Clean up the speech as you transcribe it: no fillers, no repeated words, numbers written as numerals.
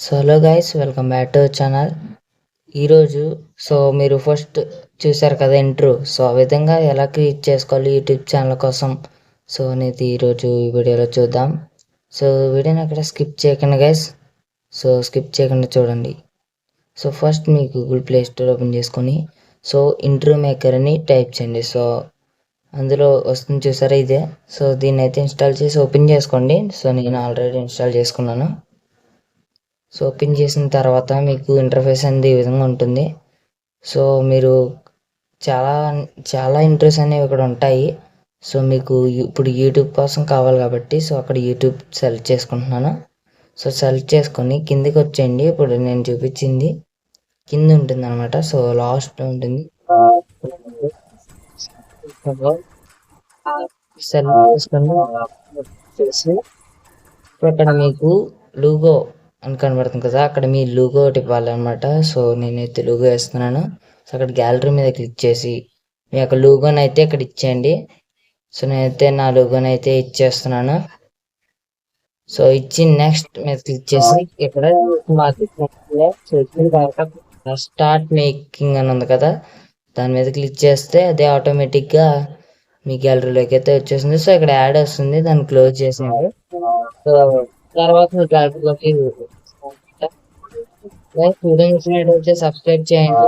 So hello guys, welcome back to channel. ఈరోజు మీరు first చూసారు కదా ఇంట్రో. సో ఆ విధంగా ఎలా క్రియేట్ చేసుకోవాలి యూట్యూబ్ ఛానల్ కోసం అనేది ఈరోజు ఈ వీడియోలో చూద్దాం. సో వీడియోని అక్కడ స్కిప్ చేయకండి గైస్. స్కిప్ చేయకుండా చూడండి. ఫస్ట్ మీ గూగుల్ ప్లే స్టోర్ ఓపెన్ చేసుకొని ఇంట్రో మేకర్ అని టైప్ చేయండి. అందులో వస్తుంది చూసారా, ఇదే. దీన్ని అయితే ఇన్స్టాల్ చేసి ఓపెన్ చేసుకోండి. నేను ఆల్రెడీ ఇన్స్టాల్ చేసుకున్నాను. ఓపెన్ చేసిన తర్వాత మీకు ఇంటర్ఫేస్ అనేది ఈ విధంగా ఉంటుంది. మీరు చాలా చాలా ఇంట్రెస్ట్ అనేవి ఇక్కడ ఉంటాయి. మీకు ఇప్పుడు యూట్యూబ్ కోసం కావాలి కాబట్టి అక్కడ యూట్యూబ్ సెలెక్ట్ చేసుకుంటున్నాను. సెలెక్ట్ చేసుకొని కిందికి వచ్చేయండి. ఇప్పుడు నేను చూపించింది కింద ఉంటుంది అనమాట. లాస్ట్ ఉంటుంది. సెలెక్ట్ చేసుకొని ఇక్కడ మీకు లూగో అని కనబడుతుంది కదా, అక్కడ మీ లూగో ఒకటి ఇవ్వాలన్నమాట. నేనైతే లూగో వేస్తున్నాను. అక్కడ గ్యాలరీ మీద క్లిక్ చేసి మీ యొక్క లూగోని అయితే ఇక్కడ ఇచ్చేయండి. నేనైతే నా లూగోని అయితే ఇచ్చేస్తున్నాను. ఇచ్చి నెక్స్ట్ మీద క్లిక్ చేసి ఇక్కడ స్టార్ట్ మేకింగ్ అని ఉంది కదా, దాని మీద క్లిక్ చేస్తే అదే ఆటోమేటిక్గా మీ గ్యాలరీలోకి అయితే వచ్చేసింది. ఇక్కడ యాడ్ వస్తుంది, దాన్ని క్లోజ్ చేసేయండి. తర్వాత గ్యాలరీలోకి వచ్చి సబ్స్క్రైబ్ చేయండి.